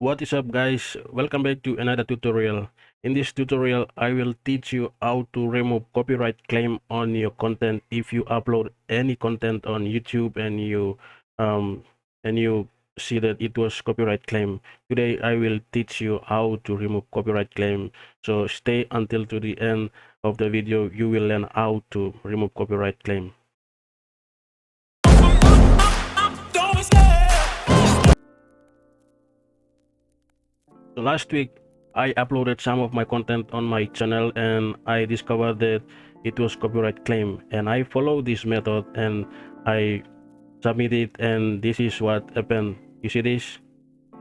What is up, guys? Welcome back to another tutorial. In this tutorial I will teach you how to remove copyright claim on your content if you upload any content on YouTube um and you see that it was copyright claim. Today I will teach you how to remove copyright claim, so stay until to the end of the video. You will learn how to remove copyright claim. So last week I uploaded some of my content on my channel and I discovered that it was copyright claim, and I followed this method and I submitted, and this is what happened. You see this?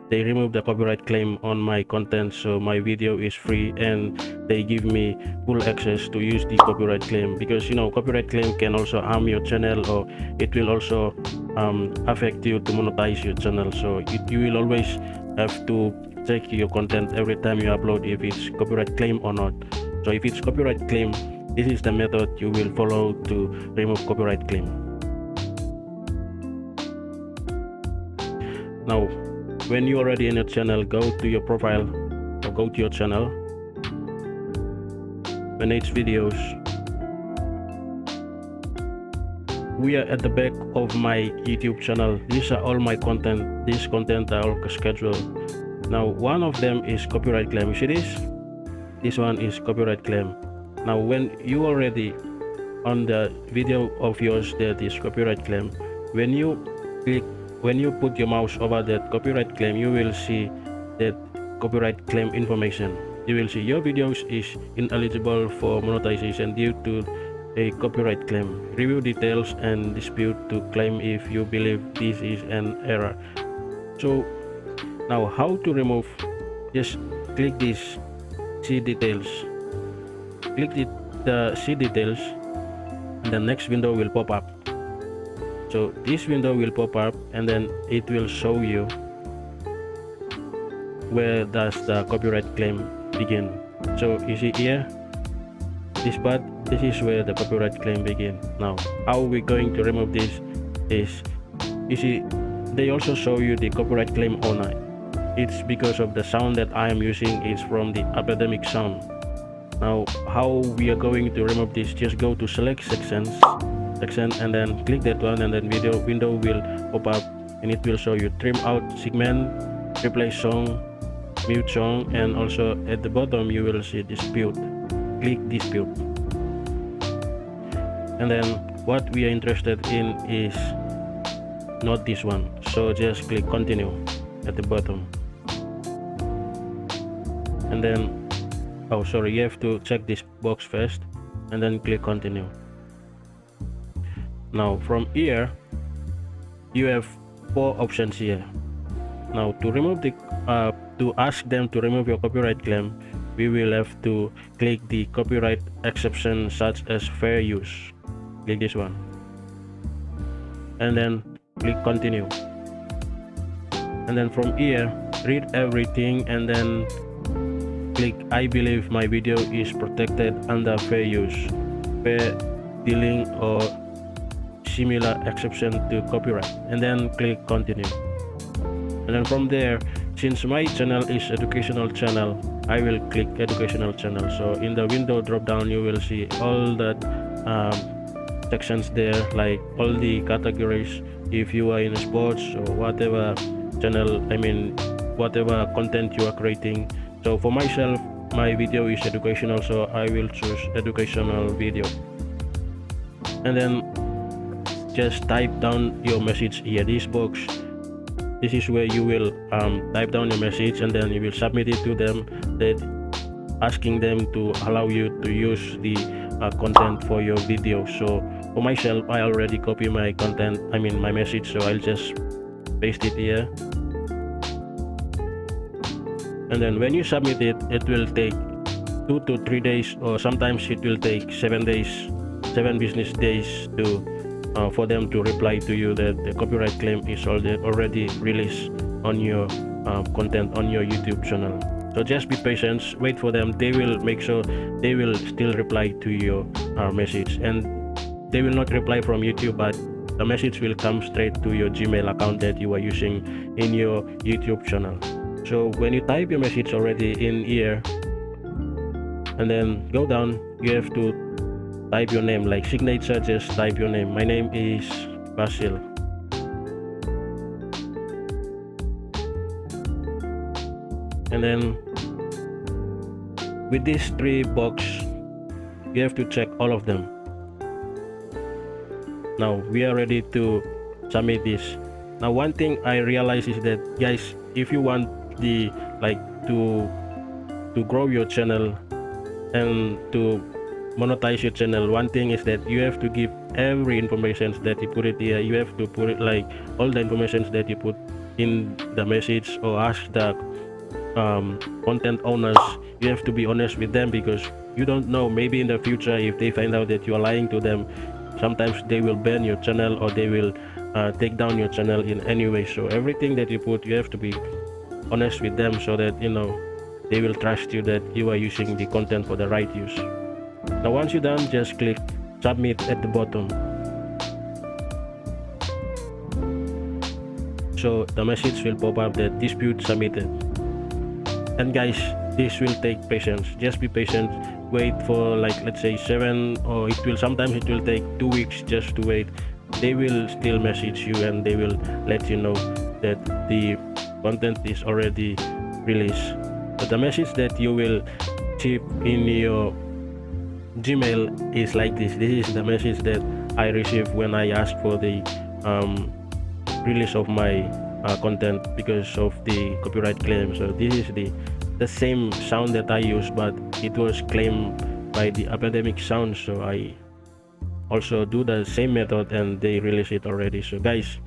They removed the copyright claim on my content, so my video is free and they give me full access to use the copyright claim, because copyright claim can also harm your channel, or it will also affect you to monetize your channel. So you will always have to check your content every time you upload if it's copyright claim or not. So if it's copyright claim, this is the method you will follow to remove copyright claim. Now when you're already in your channel, go to your profile or go to your channel, manage videos. We are at the back of my YouTube channel. These are all my content. These content are all scheduled. Now one of them is copyright claim. You see this? This one is copyright claim. Now when you already on the video of yours that is copyright claim, when you put your mouse over that copyright claim, you will see that copyright claim information. You will see your videos is ineligible for monetization due to a copyright claim. Review details and dispute to claim if you believe this is an error. So now how to remove? Just click this see details. Click the see details and the next window will pop up. So this window will pop up and then it will show you where does the copyright claim begin. So you see here, this part, this is where the copyright claim begin. Now how we're going to remove this is, you see they also show you the copyright claim owner. It's because of the sound that I am using is from the epidemic sound. Now how we are going to remove this, just go to select section and then click that one, and then window will pop up and it will show you trim out segment, replace song, mute song, and also at the bottom you will see dispute. Click dispute, and then what we are interested in is not this one, so just click continue at the bottom, and then you have to check this box first and then click continue. Now from here you have 4 options here. Now to remove the to ask them to remove your copyright claim, we will have to click the copyright exception such as fair use. Click this one and then click continue, and then from here read everything and then click I believe my video is protected under fair use, fair dealing, or similar exception to copyright, and then click continue. And then from there, since my channel is educational channel, I will click educational channel. So in the window drop down you will see all the sections there, like all the categories. If you are in sports or whatever channel, whatever content you are creating. So for myself, my video is educational, so I will choose educational video, and then just type down your message here, this box. This is where you will type down your message, and then you will submit it to them, that asking them to allow you to use the content for your video. So for myself, I already copy my content, my message, so I'll just paste it here, and then when you submit it, it will take 2 to 3 days, or sometimes it will take 7 business days to for them to reply to you that the copyright claim is already released on your content on your YouTube channel. So just be patient, wait for them. They will make sure they will still reply to your message, and they will not reply from YouTube, but the message will come straight to your Gmail account that you are using in your YouTube channel. So when you type your message already in here and then go down, you have to type your name, like signature, just type your name. My name is Basil. And then with these 3 box, you have to check all of them. Now we are ready to submit this. Now one thing I realize is that, guys, if you want the to grow your channel and to monetize your channel, one thing is that you have to give every information that you put it here. You have to put it like all the information that you put in the message, or ask the content owners. You have to be honest with them, because you don't know, maybe in the future if they find out that you are lying to them, sometimes they will ban your channel, or they will take down your channel in any way. So everything that you put, you have to be honest with them, so that they will trust you that you are using the content for the right use. Now once you're done, just click submit at the bottom. So the message will pop up that dispute submitted. And guys, this will take patience. Just be patient. Wait for, like, let's say 7, or sometimes it will take 2 weeks just to wait. They will still message you and they will let you know that the content is already released. But the message that you will receive in your Gmail is like this. This is the message that I received when I asked for the release of my content because of the copyright claim. So this is the same sound that I use, but it was claimed by the Epidemic Sound, so I also do the same method and they release it already. So guys,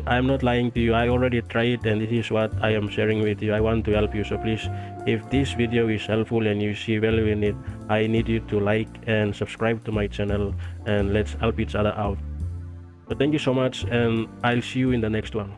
I'm not lying to you. I already tried, and this is what I am sharing with you. I want to help you, so please, if this video is helpful and you see value in it, I need you to like and subscribe to my channel, and let's help each other out. So thank you so much, and I'll see you in the next one.